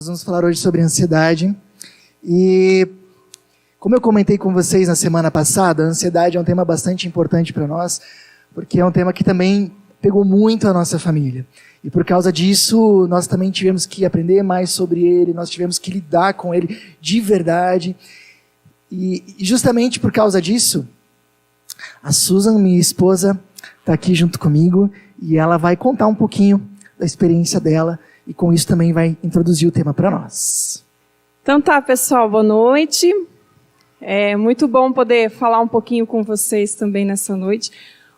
Nós vamos falar hoje sobre ansiedade e, como eu comentei com vocês na semana passada, a ansiedade é um tema bastante importante para nós, porque é um tema que também pegou muito a nossa família. E por causa disso, nós também tivemos que aprender mais sobre ele, nós tivemos que lidar com ele de verdade. E justamente por causa disso, a Susan, minha esposa, está aqui junto comigo e ela vai contar um pouquinho da experiência dela e com isso também vai introduzir o tema para nós. Então tá, pessoal, boa noite. É muito bom poder falar um pouquinho com vocês também nessa noite.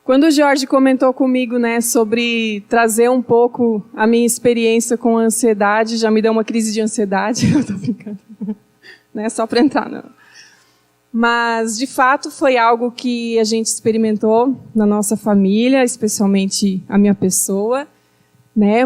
Quando o Jorge comentou comigo, sobre trazer um pouco a minha experiência com a ansiedade, já me deu uma crise de ansiedade. Eu tô brincando. Não é só para entrar, não. Mas, de fato, foi algo que a gente experimentou na nossa família, especialmente a minha pessoa.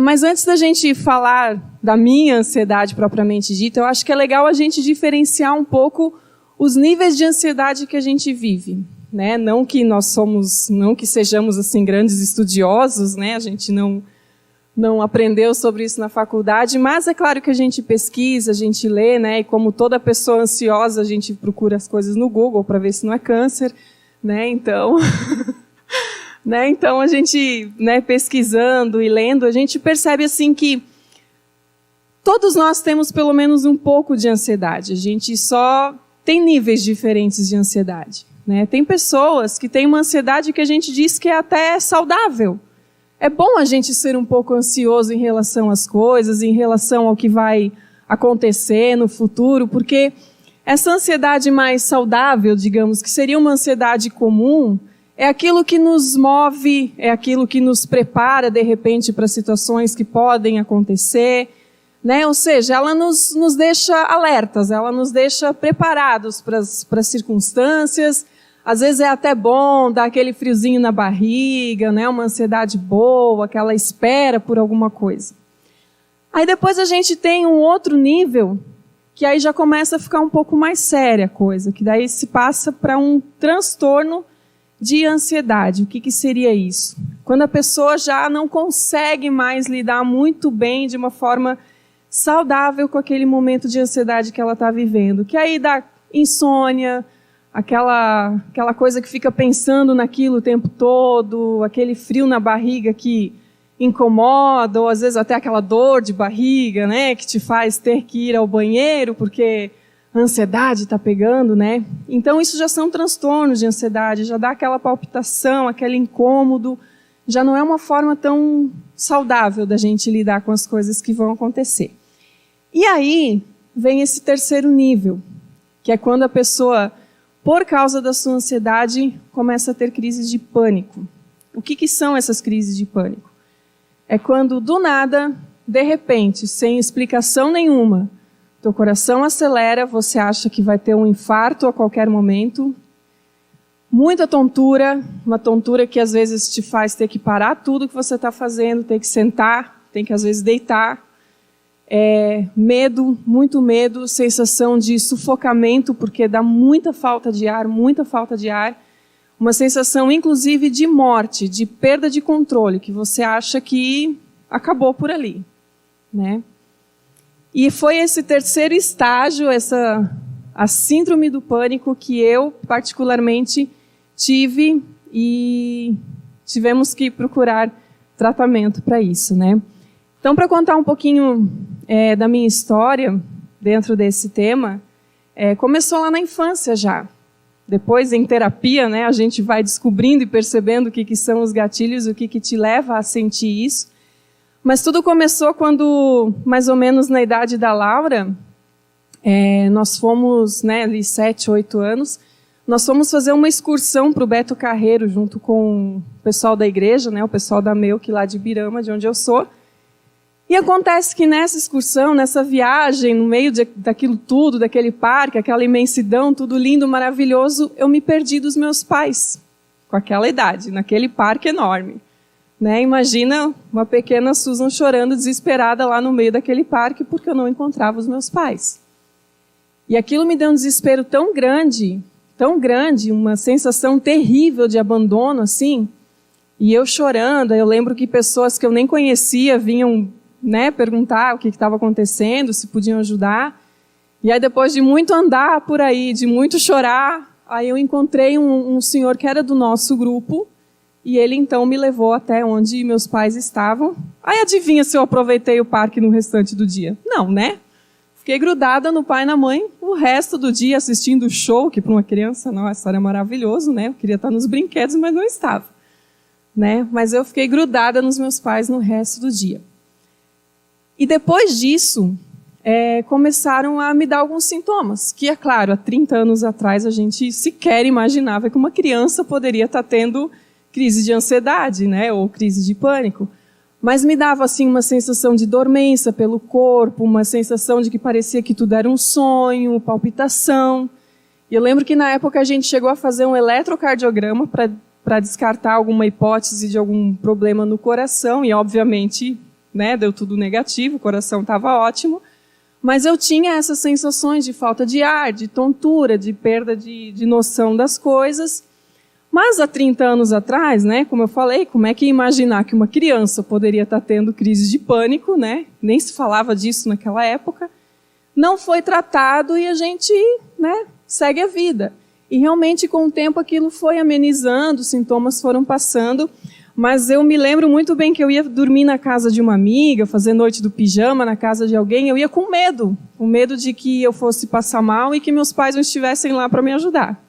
Mas antes da gente falar da minha ansiedade propriamente dita, eu acho que é legal a gente diferenciar um pouco os níveis de ansiedade que a gente vive. Não que sejamos assim grandes estudiosos, a gente não aprendeu sobre isso na faculdade, mas é claro que a gente pesquisa, a gente lê, e como toda pessoa ansiosa, a gente procura as coisas no Google para ver se não é câncer, então... Então, a gente, pesquisando e lendo, a gente percebe assim que todos nós temos pelo menos um pouco de ansiedade. A gente só tem níveis diferentes de ansiedade. Tem pessoas que têm uma ansiedade que a gente diz que é até saudável. É bom a gente ser um pouco ansioso em relação às coisas, em relação ao que vai acontecer no futuro, porque essa ansiedade mais saudável, digamos, que seria uma ansiedade comum, é aquilo que nos move, é aquilo que nos prepara, de repente, para situações que podem acontecer, Ou seja, ela nos deixa alertas, ela nos deixa preparados para as circunstâncias. Às vezes é até bom dar aquele friozinho na barriga, uma ansiedade boa, aquela espera por alguma coisa. Aí depois a gente tem um outro nível, que aí já começa a ficar um pouco mais séria a coisa, que daí se passa para um transtorno de ansiedade. O que seria isso? Quando a pessoa já não consegue mais lidar muito bem, de uma forma saudável, com aquele momento de ansiedade que ela está vivendo. Que aí dá insônia, aquela coisa que fica pensando naquilo o tempo todo, aquele frio na barriga que incomoda, ou às vezes até aquela dor de barriga, que te faz ter que ir ao banheiro, porque a ansiedade está pegando, Então, isso já são transtornos de ansiedade, já dá aquela palpitação, aquele incômodo, já não é uma forma tão saudável da gente lidar com as coisas que vão acontecer. E aí, vem esse terceiro nível, que é quando a pessoa, por causa da sua ansiedade, começa a ter crises de pânico. O que são essas crises de pânico? É quando, do nada, de repente, sem explicação nenhuma, teu coração acelera, você acha que vai ter um infarto a qualquer momento. Muita tontura, uma tontura que às vezes te faz ter que parar tudo que você está fazendo, ter que sentar, tem que às vezes deitar. Medo, muito medo, sensação de sufocamento, porque dá muita falta de ar. Uma sensação, inclusive, de morte, de perda de controle, que você acha que acabou por ali, E foi esse terceiro estágio, a síndrome do pânico, que eu particularmente tive e tivemos que procurar tratamento para isso, Então, para contar um pouquinho da minha história dentro desse tema, começou lá na infância já. Depois, em terapia, a gente vai descobrindo e percebendo o que são os gatilhos, o que te leva a sentir isso. Mas tudo começou quando, mais ou menos na idade da Laura, nós fomos, ali 7, 8 anos, nós fomos fazer uma excursão para o Beto Carreiro, junto com o pessoal da igreja, o pessoal da MEUC lá de Birama, de onde eu sou. E acontece que nessa excursão, nessa viagem, no meio daquilo tudo, daquele parque, aquela imensidão, tudo lindo, maravilhoso, eu me perdi dos meus pais, com aquela idade, naquele parque enorme. Imagina uma pequena Susan chorando, desesperada lá no meio daquele parque, porque eu não encontrava os meus pais. E aquilo me deu um desespero tão grande, uma sensação terrível de abandono, assim, e eu chorando. Eu lembro que pessoas que eu nem conhecia vinham né, perguntar o que estava acontecendo, se podiam ajudar. E aí, depois de muito andar por aí, de muito chorar, aí eu encontrei um senhor que era do nosso grupo, e ele então me levou até onde meus pais estavam. Aí adivinha se eu aproveitei o parque no restante do dia? Não, né? Fiquei grudada no pai e na mãe o resto do dia assistindo o show, que para uma criança, nossa, era maravilhoso, né? Eu queria estar nos brinquedos, mas não estava, né? Mas eu fiquei grudada nos meus pais no resto do dia. E depois disso, começaram a me dar alguns sintomas, que, é claro, há 30 anos atrás a gente sequer imaginava que uma criança poderia estar tendo crise de ansiedade, né? Ou crise de pânico. Mas me dava assim uma sensação de dormência pelo corpo, uma sensação de que parecia que tudo era um sonho, palpitação. E eu lembro que na época a gente chegou a fazer um eletrocardiograma para descartar alguma hipótese de algum problema no coração, e obviamente, né, deu tudo negativo, o coração estava ótimo, mas eu tinha essas sensações de falta de ar, de tontura, de perda de noção das coisas. Mas há 30 anos atrás, né, como eu falei, como é que imaginar que uma criança poderia estar tendo crise de pânico, né? Nem se falava disso naquela época. Não foi tratado e a gente, né, segue a vida. E realmente, com o tempo, aquilo foi amenizando, os sintomas foram passando. Mas eu me lembro muito bem que eu ia dormir na casa de uma amiga, fazer noite do pijama na casa de alguém, eu ia com medo de que eu fosse passar mal e que meus pais não estivessem lá para me ajudar.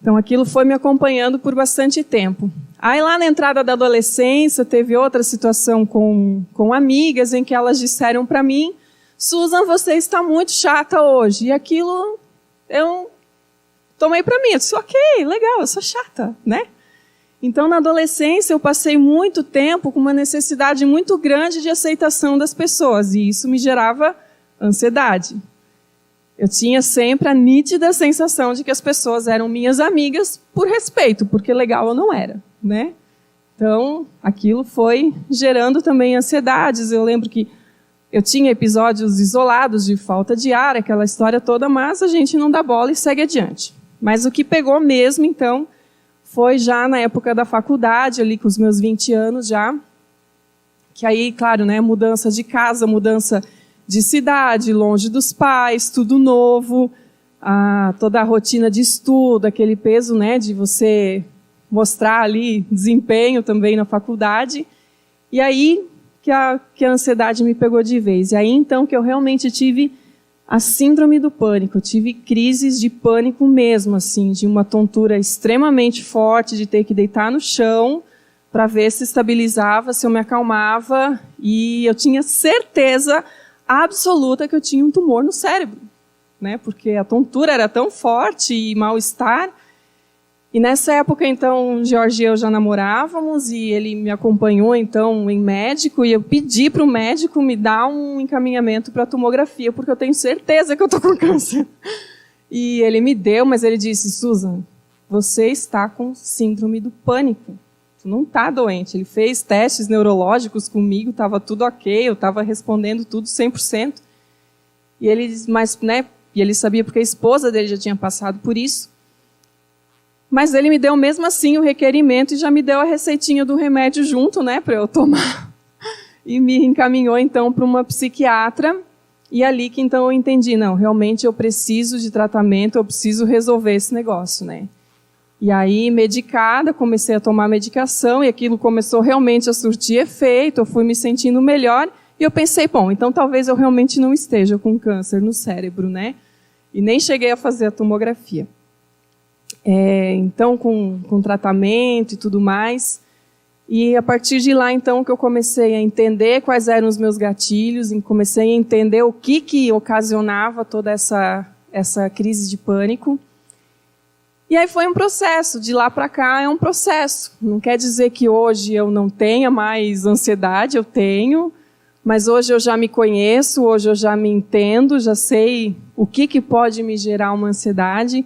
Então, aquilo foi me acompanhando por bastante tempo. Aí, lá na entrada da adolescência, teve outra situação com amigas em que elas disseram para mim: Susan, você está muito chata hoje. E aquilo eu tomei para mim. Eu disse, ok, legal, eu sou chata, né? Então, na adolescência, eu passei muito tempo com uma necessidade muito grande de aceitação das pessoas. E isso me gerava ansiedade. Eu tinha sempre a nítida sensação de que as pessoas eram minhas amigas por respeito, porque legal eu não era, né? Então, aquilo foi gerando também ansiedades. Eu lembro que eu tinha episódios isolados de falta de ar, aquela história toda, mas a gente não dá bola e segue adiante. Mas o que pegou mesmo, então, foi já na época da faculdade, ali com os meus 20 anos já, que aí, claro, né, mudança de casa, mudança de cidade, longe dos pais, tudo novo, toda a rotina de estudo, aquele peso, né, de você mostrar ali desempenho também na faculdade. E aí que a ansiedade me pegou de vez. E aí então que eu realmente tive a síndrome do pânico. Eu tive crises de pânico mesmo, assim, de uma tontura extremamente forte, de ter que deitar no chão para ver se estabilizava, se eu me acalmava. E eu tinha certeza absoluta que eu tinha um tumor no cérebro, né? Porque a tontura era tão forte e mal-estar. E nessa época, então, o Jorge e eu já namorávamos e ele me acompanhou, então, em médico, e eu pedi para o médico me dar um encaminhamento para tomografia, porque eu tenho certeza que eu estou com câncer. E ele me deu, mas ele disse, Susan, você está com síndrome do pânico. Tu não está doente. Ele fez testes neurológicos comigo, estava tudo ok, eu estava respondendo tudo 100%. E ele disse, mas, né, e ele sabia porque a esposa dele já tinha passado por isso. Mas ele me deu mesmo assim o requerimento e já me deu a receitinha do remédio junto, né, para eu tomar. E me encaminhou então para uma psiquiatra. E ali que então eu entendi, não, realmente eu preciso de tratamento, eu preciso resolver esse negócio, né. E aí, medicada, comecei a tomar medicação e aquilo começou realmente a surtir efeito, eu fui me sentindo melhor e eu pensei, bom, então talvez eu realmente não esteja com câncer no cérebro, né? E nem cheguei a fazer a tomografia. Então, com tratamento e tudo mais. E a partir de lá, então, que eu comecei a entender quais eram os meus gatilhos, e comecei a entender o que ocasionava toda essa crise de pânico. E aí foi um processo, de lá para cá é um processo. Não quer dizer que hoje eu não tenha mais ansiedade, eu tenho, mas hoje eu já me conheço, hoje eu já me entendo, já sei o que pode me gerar uma ansiedade.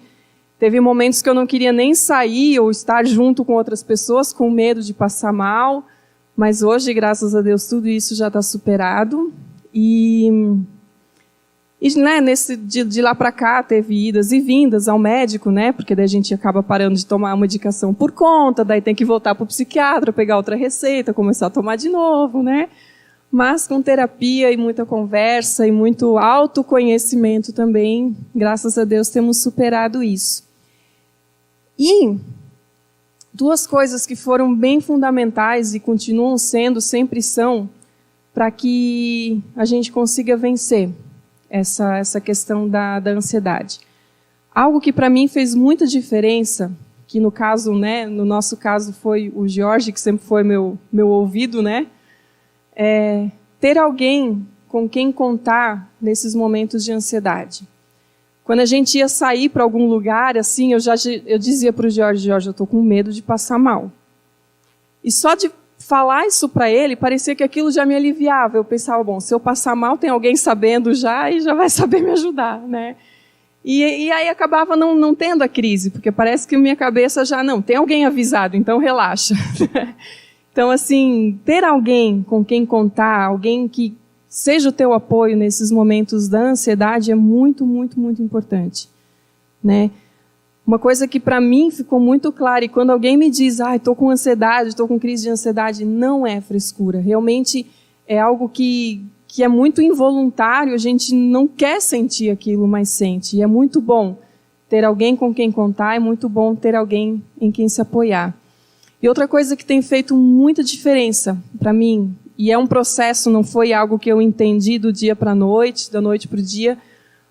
Teve momentos que eu não queria nem sair ou estar junto com outras pessoas, com medo de passar mal, mas hoje, graças a Deus, tudo isso já está superado. E né, de lá para cá, teve idas e vindas ao médico, né, porque daí a gente acaba parando de tomar a medicação por conta, daí tem que voltar para o psiquiatra, pegar outra receita, começar a tomar de novo, né. mas com terapia e muita conversa e muito autoconhecimento também, graças a Deus, temos superado isso. E duas coisas que foram bem fundamentais e continuam sendo, sempre são, para que a gente consiga vencer essa questão da ansiedade. Algo que para mim fez muita diferença, que no caso, né, no nosso caso foi o Jorge, que sempre foi meu ouvido, né, ter alguém com quem contar nesses momentos de ansiedade. Quando a gente ia sair para algum lugar, assim, eu dizia para o Jorge, eu estou com medo de passar mal. E só de falar isso para ele, parecia que aquilo já me aliviava. Eu pensava, bom, se eu passar mal, tem alguém sabendo já e já vai saber me ajudar, né? E aí acabava não tendo a crise, porque parece que minha cabeça já, não, tem alguém avisado, então relaxa. Então, assim, ter alguém com quem contar, alguém que seja o teu apoio nesses momentos da ansiedade é muito, muito, muito importante, né? Uma coisa que para mim ficou muito clara, e quando alguém me diz, estou com ansiedade, estou com crise de ansiedade, não é frescura. Realmente é algo que é muito involuntário, a gente não quer sentir aquilo, mas sente. E é muito bom ter alguém com quem contar, é muito bom ter alguém em quem se apoiar. E outra coisa que tem feito muita diferença para mim, e é um processo, não foi algo que eu entendi do dia para a noite, da noite para o dia,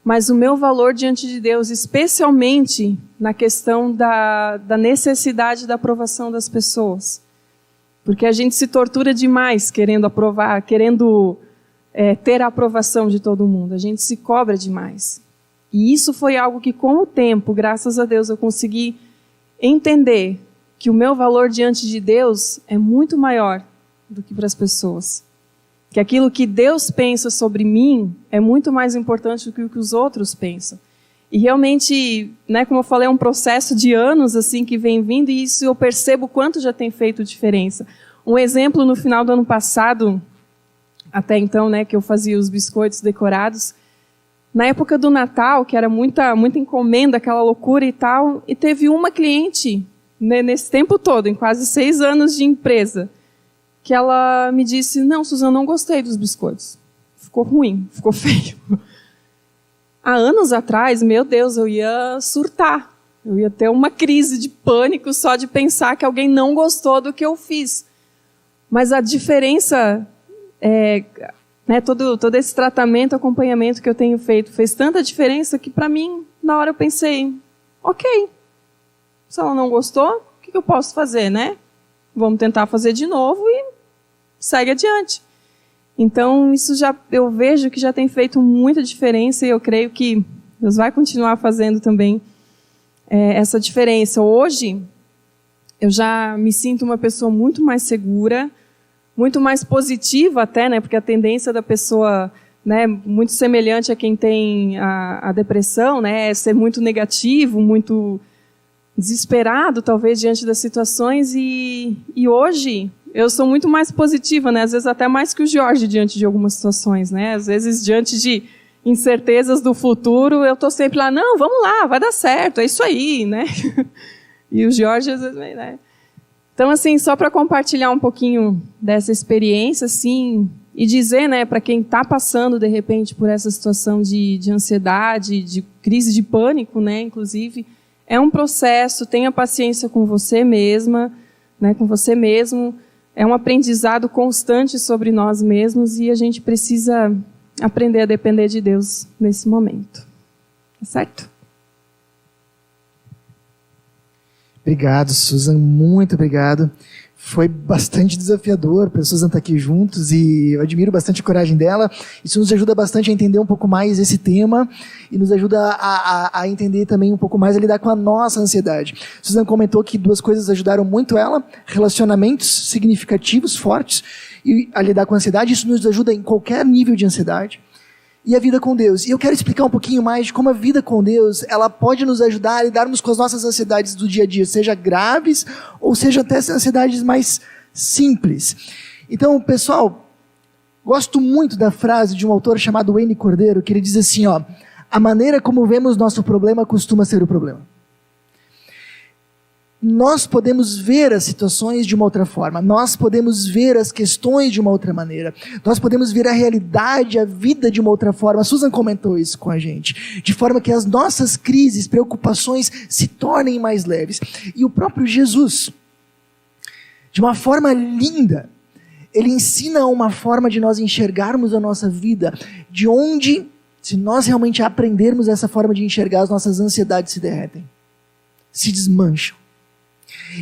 mas o meu valor diante de Deus, especialmente na questão da necessidade da aprovação das pessoas. Porque a gente se tortura demais querendo aprovar, querendo ter a aprovação de todo mundo. A gente se cobra demais. E isso foi algo que, com o tempo, graças a Deus, eu consegui entender que o meu valor diante de Deus é muito maior do que para as pessoas. Que aquilo que Deus pensa sobre mim é muito mais importante do que o que os outros pensam. E realmente, né, como eu falei, é um processo de anos assim que vem vindo, e isso eu percebo quanto já tem feito diferença. Um exemplo, no final do ano passado, até então, né, que eu fazia os biscoitos decorados, na época do Natal, que era muita encomenda, aquela loucura e tal, e teve uma cliente, né, nesse tempo todo, em quase 6 anos de empresa, que ela me disse, não, Suzana, não gostei dos biscoitos. Ficou ruim, ficou feio. Há anos atrás, meu Deus, eu ia surtar. Eu ia ter uma crise de pânico só de pensar que alguém não gostou do que eu fiz. Mas a diferença, né, todo esse tratamento, acompanhamento que eu tenho feito, fez tanta diferença que, para mim, na hora eu pensei, ok, se ela não gostou, o que eu posso fazer, né? Vamos tentar fazer de novo e segue adiante. Então, isso eu vejo que já tem feito muita diferença, e eu creio que Deus vai continuar fazendo também essa diferença. Hoje, eu já me sinto uma pessoa muito mais segura, muito mais positiva até, né, porque a tendência da pessoa, né, muito semelhante a quem tem a depressão, né, é ser muito negativo, muito desesperado, talvez, diante das situações, e hoje eu sou muito mais positiva, né? Às vezes até mais que o Jorge diante de algumas situações, né? Às vezes, diante de incertezas do futuro, eu estou sempre lá, não, vamos lá, vai dar certo, é isso aí, né? E o Jorge, às vezes, né? Então, assim, só para compartilhar um pouquinho dessa experiência, assim, e dizer, né, para quem está passando, de repente, por essa situação de ansiedade, de crise de pânico, né, inclusive, é um processo, tenha paciência com você mesma, né, com você mesmo. É um aprendizado constante sobre nós mesmos e a gente precisa aprender a depender de Deus nesse momento. Tá certo? Obrigado, Susan. Muito obrigado. Foi bastante desafiador para a Susan estar aqui juntos e eu admiro bastante a coragem dela. Isso nos ajuda bastante a entender um pouco mais esse tema e nos ajuda a entender também um pouco mais a lidar com a nossa ansiedade. Susan comentou que 2 coisas ajudaram muito ela, relacionamentos significativos, fortes, e a lidar com a ansiedade. Isso nos ajuda em qualquer nível de ansiedade. E a vida com Deus. E eu quero explicar um pouquinho mais de como a vida com Deus, ela pode nos ajudar a lidarmos com as nossas ansiedades do dia a dia, seja graves ou seja até ansiedades mais simples. Então, pessoal, gosto muito da frase de um autor chamado Wayne Cordeiro, que ele diz assim, ó, a maneira como vemos nosso problema costuma ser o problema. nós podemos ver as situações de uma outra forma, nós podemos ver as questões de uma outra maneira, nós podemos ver a realidade, a vida de uma outra forma. A Susan comentou isso com a gente, de forma que as nossas crises, preocupações se tornem mais leves. E o próprio Jesus, de uma forma linda, ele ensina uma forma de nós enxergarmos a nossa vida, de onde, se nós realmente aprendermos essa forma de enxergar, as nossas ansiedades se derretem, se desmancham.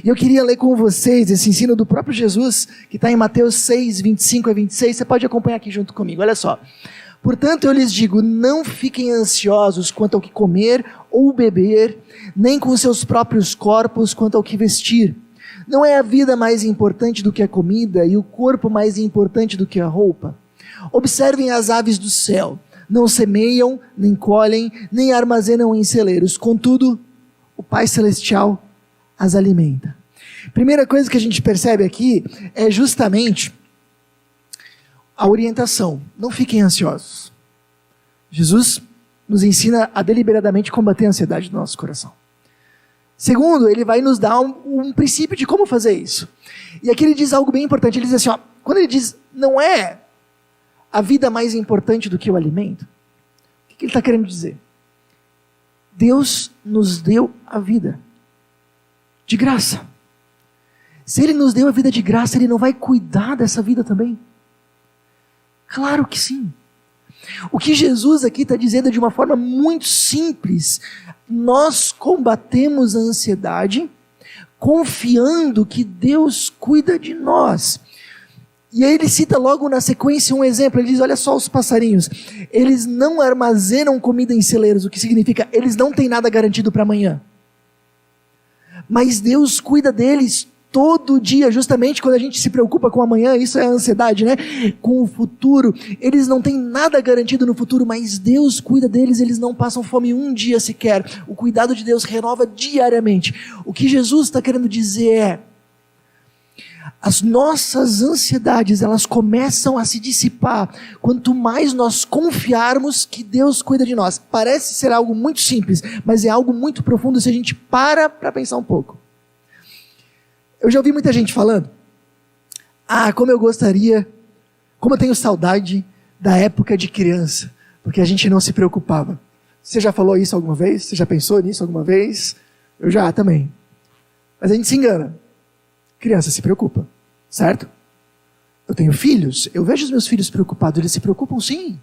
E eu queria ler com vocês esse ensino do próprio Jesus, que está em Mateus 6, 25 a 26, você pode acompanhar aqui junto comigo, olha só. Portanto, eu lhes digo, não fiquem ansiosos quanto ao que comer ou beber, nem com seus próprios corpos quanto ao que vestir. Não é a vida mais importante do que a comida, e o corpo mais importante do que a roupa? Observem as aves do céu, não semeiam, nem colhem, nem armazenam em celeiros, contudo, o Pai Celestial as alimenta. Primeira coisa que a gente percebe aqui é justamente a orientação. Não fiquem ansiosos. Jesus nos ensina a deliberadamente combater a ansiedade do nosso coração. Segundo, ele vai nos dar um princípio de como fazer isso. E aqui ele diz algo bem importante. Ele diz assim, ó, quando ele diz, não é a vida mais importante do que o alimento, o que ele está querendo dizer? Deus nos deu a vida de graça. Se ele nos deu a vida de graça, ele não vai cuidar dessa vida também? Claro que sim. O que Jesus aqui está dizendo é de uma forma muito simples. Nós combatemos a ansiedade confiando que Deus cuida de nós. E aí ele cita logo na sequência um exemplo. Ele diz, olha só os passarinhos. Eles não armazenam comida em celeiros, o que significa, eles não têm nada garantido para amanhã. Mas Deus cuida deles todo dia, justamente quando a gente se preocupa com amanhã, isso é a ansiedade, né? Com o futuro, eles não têm nada garantido no futuro, mas Deus cuida deles, eles não passam fome um dia sequer. O cuidado de Deus renova diariamente. O que Jesus está querendo dizer é, as nossas ansiedades, elas começam a se dissipar quanto mais nós confiarmos que Deus cuida de nós. Parece ser algo muito simples, mas é algo muito profundo se a gente para pensar um pouco. Eu já ouvi muita gente falando, como eu gostaria, como eu tenho saudade da época de criança, porque a gente não se preocupava. Você já falou isso alguma vez? Você já pensou nisso alguma vez? Eu já também. Mas a gente se engana. Criança se preocupa, certo? Eu tenho filhos, eu vejo os meus filhos preocupados, eles se preocupam sim.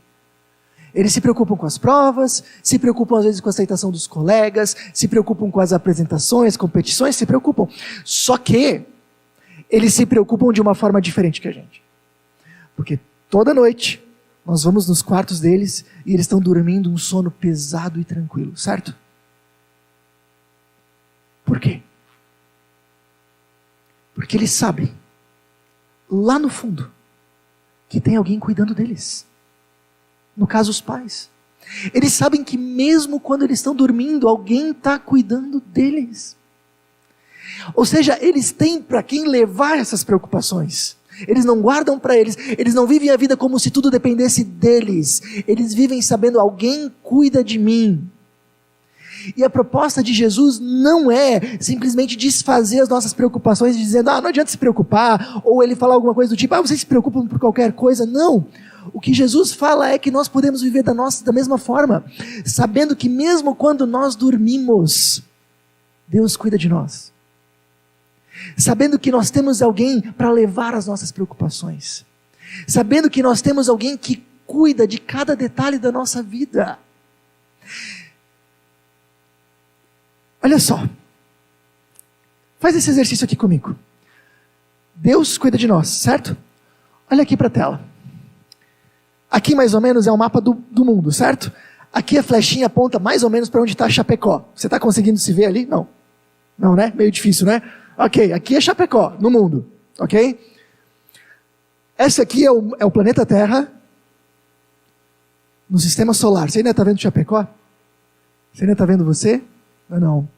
Eles se preocupam com as provas, se preocupam às vezes com a aceitação dos colegas, se preocupam com as apresentações, competições, se preocupam. Só que eles se preocupam de uma forma diferente que a gente. Porque toda noite nós vamos nos quartos deles e eles estão dormindo um sono pesado e tranquilo, certo? Por quê? Porque eles sabem, lá no fundo, que tem alguém cuidando deles. No caso, os pais. Eles sabem que mesmo quando eles estão dormindo, alguém está cuidando deles. Ou seja, eles têm para quem levar essas preocupações. Eles não guardam para eles. Eles não vivem a vida como se tudo dependesse deles. Eles vivem sabendo, alguém cuida de mim. E a proposta de Jesus não é simplesmente desfazer as nossas preocupações, dizendo, não adianta se preocupar, ou ele falar alguma coisa do tipo, vocês se preocupam por qualquer coisa. Não. O que Jesus fala é que nós podemos viver da mesma forma, sabendo que mesmo quando nós dormimos, Deus cuida de nós. Sabendo que nós temos alguém para levar as nossas preocupações. Sabendo que nós temos alguém que cuida de cada detalhe da nossa vida. Olha só, faz esse exercício aqui comigo. Deus cuida de nós, certo? Olha aqui para a tela. Aqui mais ou menos é o mapa do mundo, certo? Aqui a flechinha aponta mais ou menos para onde está Chapecó. Você está conseguindo se ver ali? Não. Não, né? Meio difícil, né? Ok, aqui é Chapecó, no mundo. Ok? Esse aqui é o planeta Terra no sistema solar. Você ainda está vendo Chapecó? Você ainda está vendo você? Não.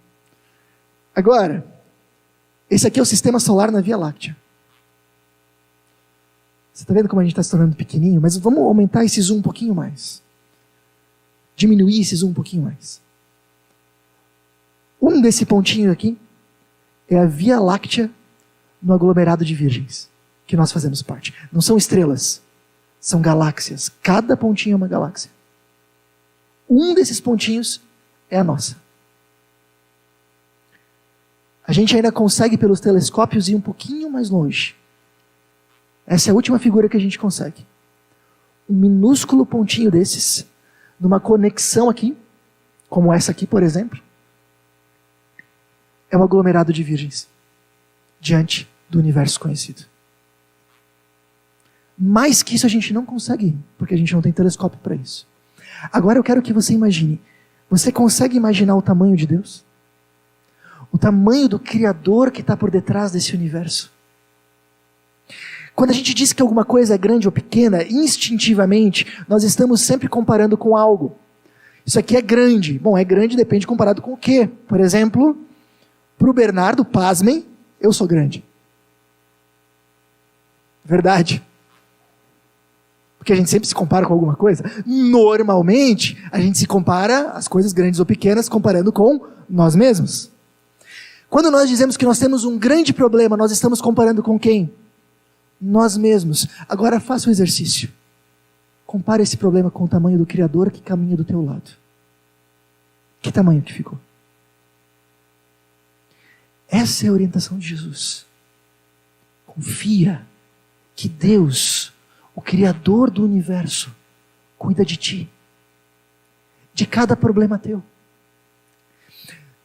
Agora, esse aqui é o sistema solar na Via Láctea. Você está vendo como a gente está se tornando pequenininho? Mas vamos aumentar esse zoom um pouquinho mais. Diminuir esse zoom um pouquinho mais. Desse pontinho aqui, é a Via Láctea no aglomerado de virgens, que nós fazemos parte. Não são estrelas, são galáxias. Cada pontinho é uma galáxia. Um desses pontinhos é a nossa. A gente ainda consegue, pelos telescópios, ir um pouquinho mais longe. Essa é a última figura que a gente consegue. Um minúsculo pontinho desses, numa conexão aqui, como essa aqui, por exemplo, é um aglomerado de virgens, diante do universo conhecido. Mais que isso a gente não consegue ir, porque a gente não tem telescópio para isso. Agora eu quero que você imagine. Você consegue imaginar o tamanho de Deus? O tamanho do Criador que está por detrás desse universo? Quando a gente diz que alguma coisa é grande ou pequena, instintivamente, nós estamos sempre comparando com algo. Isso aqui é grande. Bom, é grande depende comparado com o quê? Por exemplo, para o Bernardo, pasmem, eu sou grande. Verdade. Porque a gente sempre se compara com alguma coisa. Normalmente, a gente se compara as coisas grandes ou pequenas comparando com nós mesmos. Quando nós dizemos que nós temos um grande problema, nós estamos comparando com quem? Nós mesmos. Agora faça o exercício. Compare esse problema com o tamanho do Criador que caminha do teu lado. Que tamanho que ficou? Essa é a orientação de Jesus. Confia que Deus, o Criador do universo, cuida de ti, de cada problema teu.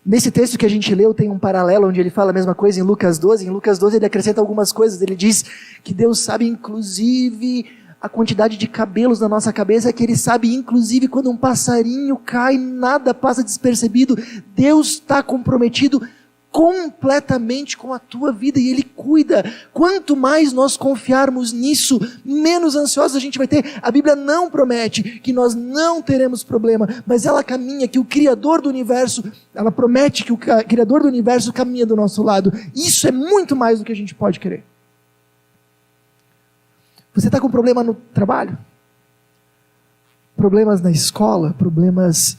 Nesse texto que a gente leu tem um paralelo onde ele fala a mesma coisa em Lucas 12. Em Lucas 12 ele acrescenta algumas coisas. Ele diz que Deus sabe inclusive a quantidade de cabelos na nossa cabeça, que Ele sabe inclusive quando um passarinho cai, nada passa despercebido. Deus está comprometido completamente com a tua vida e Ele cuida. Quanto mais nós confiarmos nisso, menos ansiosos a gente vai ter. A Bíblia não promete que nós não teremos problema, mas ela caminha, que o Criador do universo, ela promete que o Criador do universo caminha do nosso lado. Isso é muito mais do que a gente pode querer. Você está com problema no trabalho? Problemas na escola? Problemas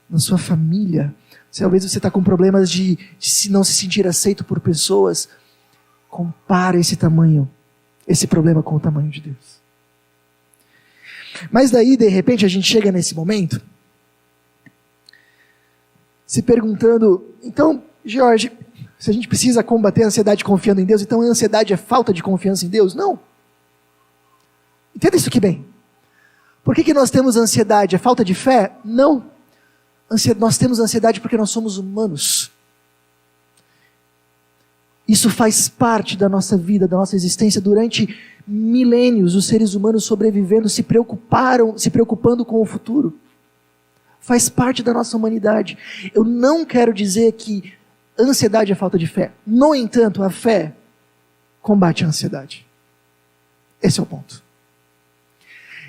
na sua família? Talvez você está com problemas de não se sentir aceito por pessoas. Compara esse problema com o tamanho de Deus. Mas daí, de repente, a gente chega nesse momento, se perguntando, então, Jorge, se a gente precisa combater a ansiedade confiando em Deus, então a ansiedade é falta de confiança em Deus? Não. Entenda isso aqui bem. Por que nós temos ansiedade? É falta de fé? Não. Nós temos ansiedade porque nós somos humanos. Isso faz parte da nossa vida, da nossa existência. Durante milênios, os seres humanos sobrevivendo se preocupando com o futuro. Faz parte da nossa humanidade. Eu não quero dizer que ansiedade é falta de fé. No entanto, a fé combate a ansiedade. Esse é o ponto.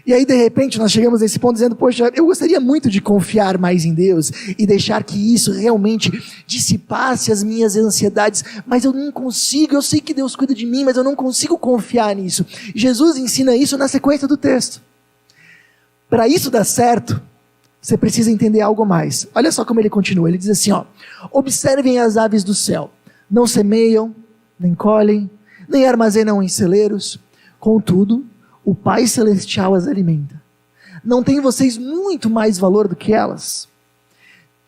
E aí, de repente, nós chegamos nesse ponto dizendo, poxa, eu gostaria muito de confiar mais em Deus e deixar que isso realmente dissipasse as minhas ansiedades, mas eu não consigo, eu sei que Deus cuida de mim, mas eu não consigo confiar nisso. Jesus ensina isso na sequência do texto. Para isso dar certo, você precisa entender algo mais. Olha só como ele continua, ele diz assim, observem as aves do céu, não semeiam, nem colhem, nem armazenam em celeiros, contudo, o Pai Celestial as alimenta. Não tem vocês muito mais valor do que elas?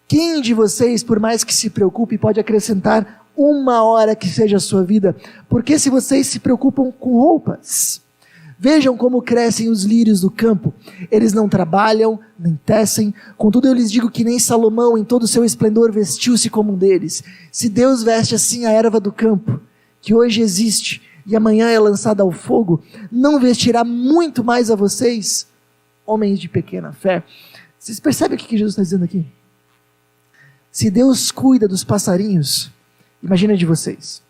Quem de vocês, por mais que se preocupe, pode acrescentar uma hora que seja a sua vida? Porque se vocês se preocupam com roupas, vejam como crescem os lírios do campo. Eles não trabalham, nem tecem. Contudo, eu lhes digo que nem Salomão, em todo o seu esplendor, vestiu-se como um deles. Se Deus veste assim a erva do campo, que hoje existe, e amanhã é lançada ao fogo, não vestirá muito mais a vocês, homens de pequena fé. Vocês percebem o que Jesus está dizendo aqui? Se Deus cuida dos passarinhos, imagina de vocês.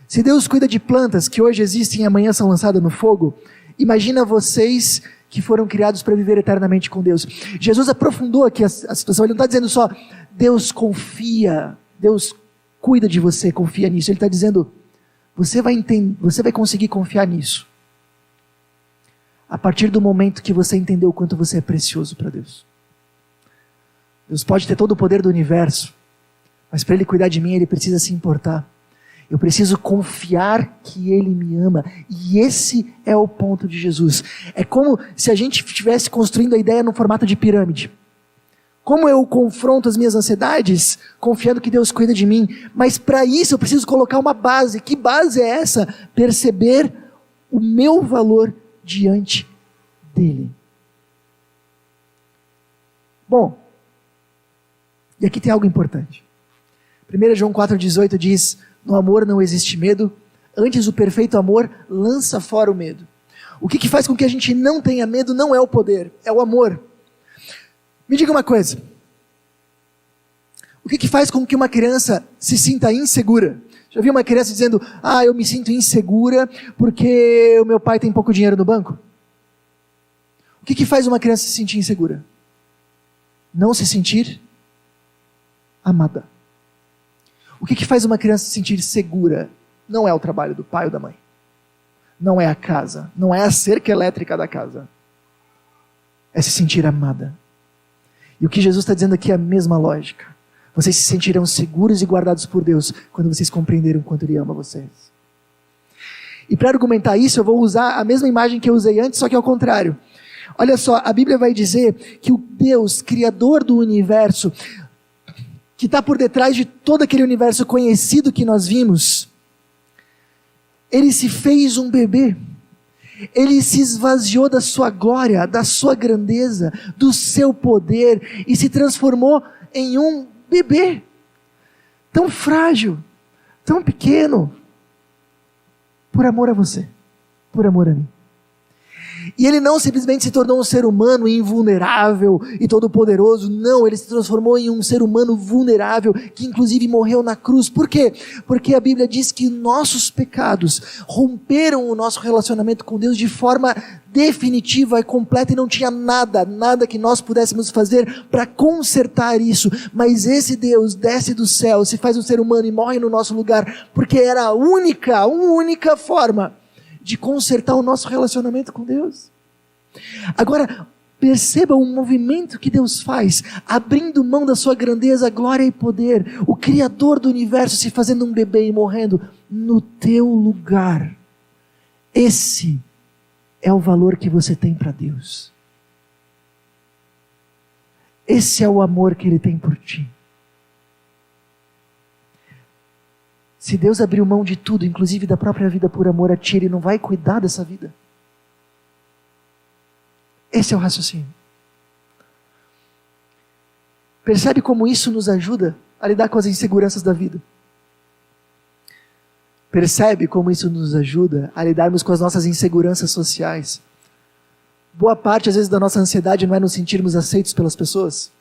Se Deus cuida de plantas que hoje existem e amanhã são lançadas no fogo, imagina vocês que foram criados para viver eternamente com Deus. Jesus aprofundou aqui a situação, ele não está dizendo só, Deus confia, Deus cuida de você, confia nisso. Ele está dizendo, você vai conseguir confiar nisso a partir do momento que você entendeu o quanto você é precioso para Deus. Deus pode ter todo o poder do universo, mas para Ele cuidar de mim, Ele precisa se importar Eu preciso confiar que Ele me ama. E esse é o ponto de Jesus. É como se a gente estivesse construindo a ideia no formato de pirâmide. Como eu confronto as minhas ansiedades? Confiando que Deus cuida de mim. Mas para isso eu preciso colocar uma base. Que base é essa? Perceber o meu valor diante dEle. Bom, e aqui tem algo importante. 1 João 4,18 diz: no amor não existe medo, antes o perfeito amor lança fora o medo. O que faz com que a gente não tenha medo não é o poder, é o amor. Me diga uma coisa. O que faz com que uma criança se sinta insegura? Já viu uma criança dizendo: eu me sinto insegura porque o meu pai tem pouco dinheiro no banco? O que faz uma criança se sentir insegura? Não se sentir amada. O que faz uma criança se sentir segura? Não é o trabalho do pai ou da mãe. Não é a casa. Não é a cerca elétrica da casa. É se sentir amada. E o que Jesus está dizendo aqui é a mesma lógica. Vocês se sentirão seguros e guardados por Deus quando vocês compreenderam o quanto Ele ama vocês. E para argumentar isso, eu vou usar a mesma imagem que eu usei antes, só que ao contrário. Olha só, a Bíblia vai dizer que o Deus, Criador do universo, que está por detrás de todo aquele universo conhecido que nós vimos, Ele se fez um bebê. Ele se esvaziou da sua glória, da sua grandeza, do seu poder e se transformou em um bebê. Tão frágil, tão pequeno, por amor a você, por amor a mim. E Ele não simplesmente se tornou um ser humano invulnerável e todo-poderoso. Não, Ele se transformou em um ser humano vulnerável, que inclusive morreu na cruz. Por quê? Porque a Bíblia diz que nossos pecados romperam o nosso relacionamento com Deus de forma definitiva e completa, e não tinha nada que nós pudéssemos fazer para consertar isso. Mas esse Deus desce do céu, se faz um ser humano e morre no nosso lugar, porque era a única forma de consertar o nosso relacionamento com Deus. Agora, perceba o movimento que Deus faz, abrindo mão da sua grandeza, glória e poder, o Criador do universo se fazendo um bebê e morrendo no teu lugar. Esse é o valor que você tem para Deus. Esse é o amor que Ele tem por ti. Se Deus abriu mão de tudo, inclusive da própria vida por amor a ti, Ele não vai cuidar dessa vida? Esse é o raciocínio. Percebe como isso nos ajuda a lidar com as inseguranças da vida? Percebe como isso nos ajuda a lidarmos com as nossas inseguranças sociais? Boa parte, às vezes, da nossa ansiedade não é nos sentirmos aceitos pelas pessoas.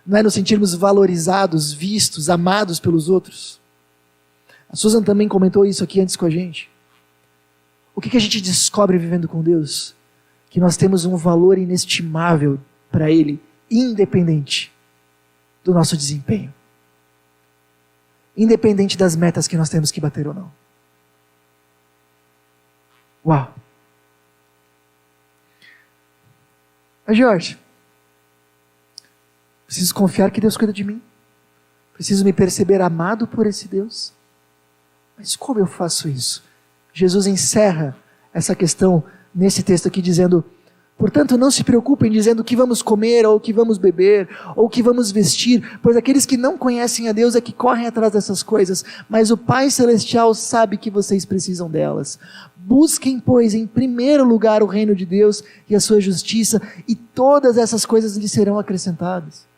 Não é nos sentirmos valorizados, vistos, amados pelos outros. A Susan também comentou isso aqui antes com a gente. O que a gente descobre vivendo com Deus? Que nós temos um valor inestimável para Ele, independente do nosso desempenho. Independente das metas que nós temos que bater ou não. Uau! Mas Jorge, preciso confiar que Deus cuida de mim. Preciso me perceber amado por esse Deus. Mas como eu faço isso? Jesus encerra essa questão nesse texto aqui dizendo: portanto, não se preocupem dizendo o que vamos comer, ou o que vamos beber, ou o que vamos vestir, pois aqueles que não conhecem a Deus é que correm atrás dessas coisas, mas o Pai Celestial sabe que vocês precisam delas. Busquem, pois, em primeiro lugar o reino de Deus e a sua justiça, e todas essas coisas lhes serão acrescentadas.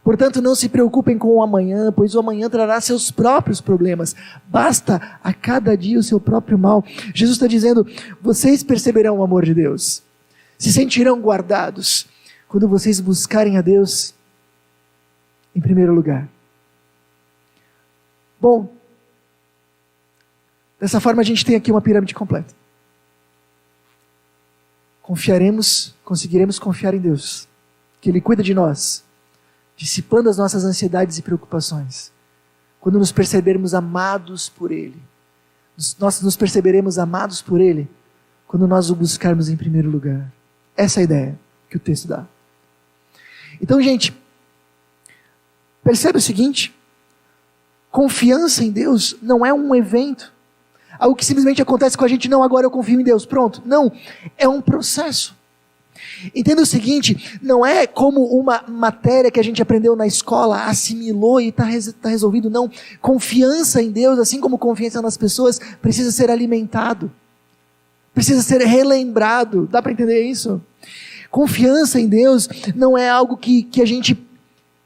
Portanto, não se preocupem com o amanhã, pois o amanhã trará seus próprios problemas. Basta a cada dia o seu próprio mal. Jesus está dizendo: vocês perceberão o amor de Deus, se sentirão guardados, quando vocês buscarem a Deus em primeiro lugar. Bom, dessa forma a gente tem aqui uma pirâmide completa. Conseguiremos confiar em Deus, que Ele cuida de nós, dissipando as nossas ansiedades e preocupações, quando nos percebermos amados por Ele. Nós nos perceberemos amados por Ele quando nós o buscarmos em primeiro lugar. Essa é a ideia que o texto dá. Então, gente, percebe o seguinte: Confiança em Deus não é um evento, algo que simplesmente acontece com a gente. Não, agora eu confio em Deus, pronto. Não, é um processo. Entenda o seguinte, não é como uma matéria que a gente aprendeu na escola, assimilou e está resolvido. Não, confiança em Deus, assim como confiança nas pessoas, precisa ser alimentado, precisa ser relembrado. Dá para entender isso? Confiança em Deus não é algo que a gente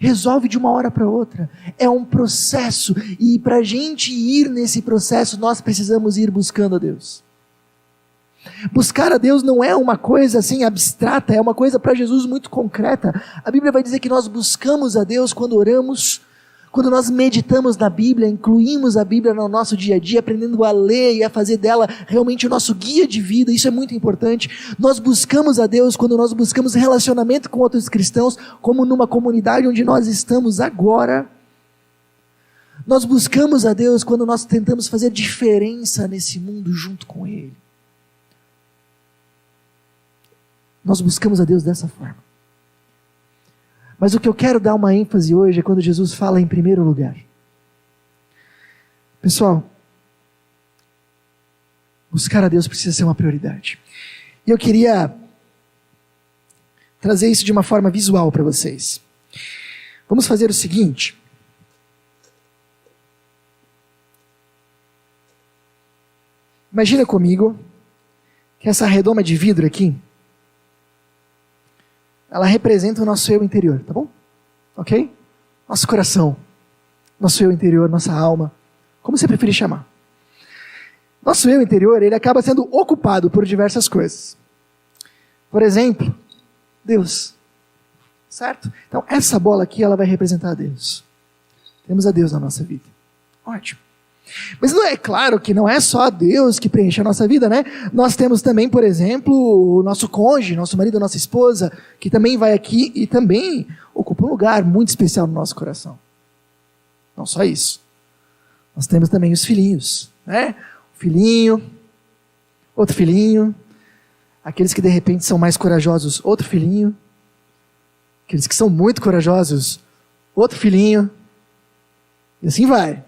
resolve de uma hora para outra, é um processo, e para a gente ir nesse processo, nós precisamos ir buscando a Deus. Buscar a Deus não é uma coisa assim abstrata, é uma coisa para Jesus muito concreta. A Bíblia vai dizer que nós buscamos a Deus quando oramos, quando nós meditamos na Bíblia, incluímos a Bíblia no nosso dia a dia, aprendendo a ler e a fazer dela realmente o nosso guia de vida. Isso é muito importante. Nós buscamos a Deus quando nós buscamos relacionamento com outros cristãos, como numa comunidade onde nós estamos agora. Nós buscamos a Deus quando nós tentamos fazer diferença nesse mundo junto com Ele. Nós buscamos a Deus dessa forma. Mas o que eu quero dar uma ênfase hoje é quando Jesus fala em primeiro lugar. Pessoal, buscar a Deus precisa ser uma prioridade. E eu queria trazer isso de uma forma visual para vocês. Vamos fazer o seguinte. Imagina comigo que essa redoma de vidro aqui, ela representa o nosso eu interior, tá bom? Ok? Nosso coração, nosso eu interior, nossa alma, como você preferir chamar. Nosso eu interior, ele acaba sendo ocupado por diversas coisas. Por exemplo, Deus, certo? Então, essa bola aqui, ela vai representar a Deus. Temos a Deus na nossa vida. Ótimo. Mas não é claro que não é só Deus que preenche a nossa vida, né? Nós temos também, por exemplo, o nosso cônjuge, nosso marido, nossa esposa, que também vai aqui e também ocupa um lugar muito especial no nosso coração. Não só isso. Nós temos também os filhinhos, né? Um filhinho, outro filhinho, aqueles que de repente são mais corajosos, outro filhinho, aqueles que são muito corajosos, outro filhinho, e assim vai.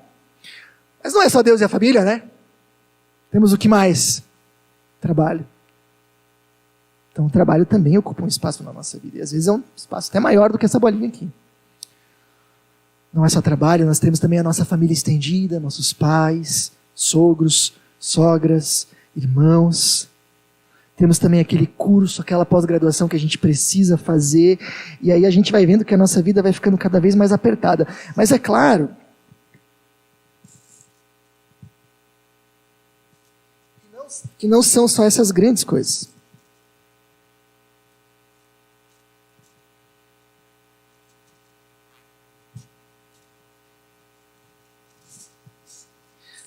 Mas não é só Deus e a família, né? Temos o que mais? Trabalho. Então o trabalho também ocupa um espaço na nossa vida. E às vezes é um espaço até maior do que essa bolinha aqui. Não é só trabalho, nós temos também a nossa família estendida, nossos pais, sogros, sogras, irmãos. Temos também aquele curso, aquela pós-graduação que a gente precisa fazer. E aí a gente vai vendo que a nossa vida vai ficando cada vez mais apertada. Mas é claro que não são só essas grandes coisas.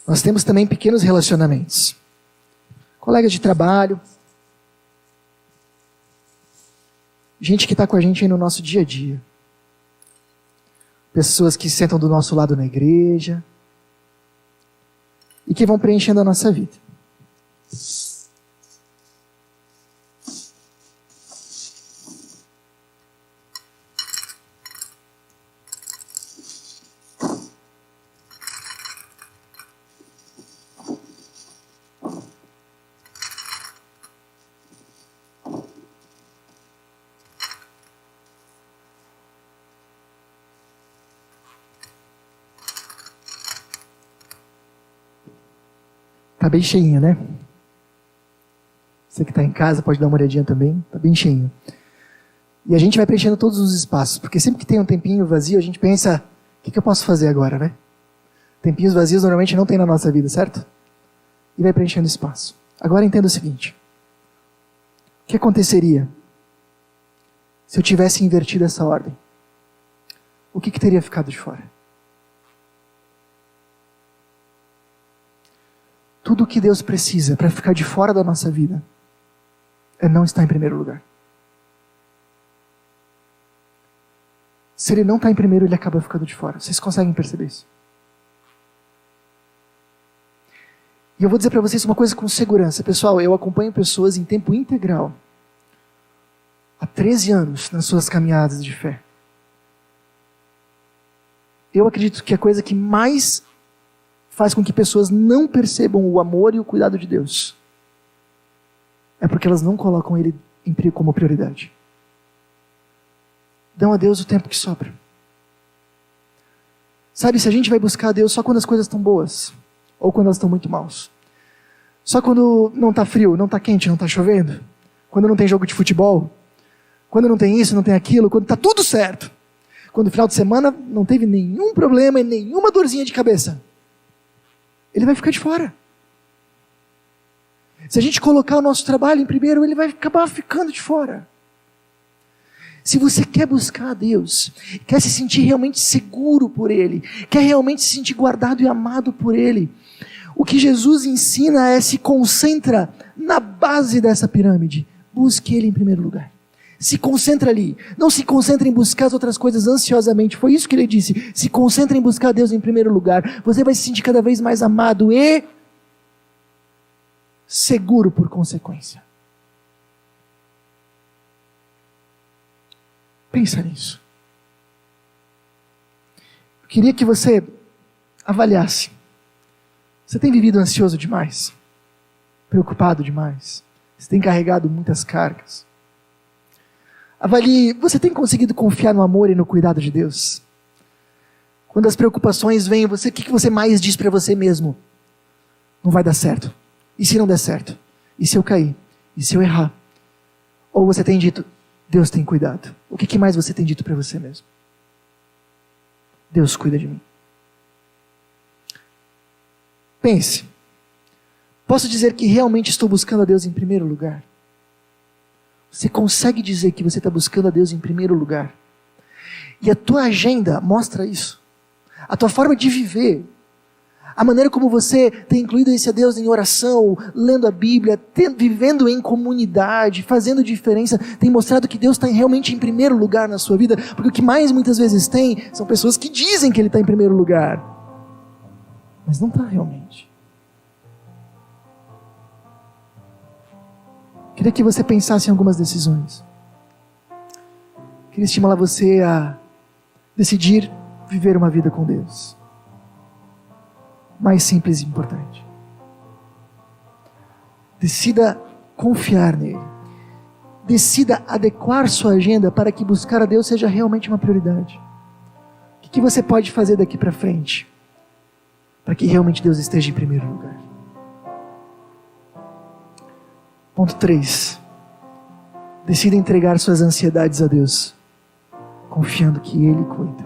Nós temos também pequenos relacionamentos. Colegas de trabalho, gente que está com a gente aí no nosso dia a dia. Pessoas que sentam do nosso lado na igreja e que vão preenchendo a nossa vida. Está bem cheinho, né? Você que está em casa pode dar uma olhadinha também. Está bem cheinho. E a gente vai preenchendo todos os espaços. Porque sempre que tem um tempinho vazio, a gente pensa, o que eu posso fazer agora, né? Tempinhos vazios normalmente não tem na nossa vida, certo? E vai preenchendo espaço. Agora entenda o seguinte. O que aconteceria se eu tivesse invertido essa ordem? O que teria ficado de fora? Tudo o que Deus precisa para ficar de fora da nossa vida é não estar em primeiro lugar. Se Ele não está em primeiro, Ele acaba ficando de fora. Vocês conseguem perceber isso? E eu vou dizer para vocês uma coisa com segurança. Pessoal, eu acompanho pessoas em tempo integral há 13 anos nas suas caminhadas de fé. eu acredito que a coisa que mais faz com que pessoas não percebam o amor e o cuidado de Deus é porque elas não colocam Ele como prioridade. Dão a Deus o tempo que sobra. Sabe, se a gente vai buscar a Deus só quando as coisas estão boas, ou quando elas estão muito maus, só quando não está frio, não está quente, não está chovendo, quando não tem jogo de futebol, quando não tem isso, não tem aquilo, quando está tudo certo, quando no final de semana não teve nenhum problema e nenhuma dorzinha de cabeça, Ele vai ficar de fora. Se a gente colocar o nosso trabalho em primeiro, Ele vai acabar ficando de fora. Se você quer buscar a Deus, quer se sentir realmente seguro por Ele, quer realmente se sentir guardado e amado por Ele, o que Jesus ensina é: se concentra na base dessa pirâmide. Busque Ele em primeiro lugar. Se concentra ali. Não se concentre em buscar as outras coisas ansiosamente. Foi isso que Ele disse. Se concentre em buscar Deus em primeiro lugar. Você vai se sentir cada vez mais amado e seguro por consequência. Pensa nisso. Eu queria que você avaliasse. Você tem vivido ansioso demais? Preocupado demais? Você tem carregado muitas cargas? Avalie, você tem conseguido confiar no amor e no cuidado de Deus? Quando as preocupações vêm, o que você mais diz para você mesmo? Não vai dar certo. E se não der certo? E se eu cair? E se eu errar? Ou você tem dito: Deus tem cuidado? O que mais você tem dito para você mesmo? Deus cuida de mim. Pense. Posso dizer que realmente estou buscando a Deus em primeiro lugar? Você consegue dizer que você está buscando a Deus em primeiro lugar? E a tua agenda mostra isso. A tua forma de viver, a maneira como você tem incluído esse a Deus em oração, lendo a Bíblia, vivendo em comunidade, fazendo diferença, tem mostrado que Deus está realmente em primeiro lugar na sua vida. Porque o que mais muitas vezes tem são pessoas que dizem que Ele está em primeiro lugar, mas não está realmente. Queria que você pensasse em algumas decisões. Queria estimular você a decidir viver uma vida com Deus. Mais simples e importante. Decida confiar nele. Decida adequar sua agenda para que buscar a Deus seja realmente uma prioridade. O que você pode fazer daqui para frente para que realmente Deus esteja em primeiro lugar? Ponto 3. Decida entregar suas ansiedades a Deus, confiando que Ele cuida.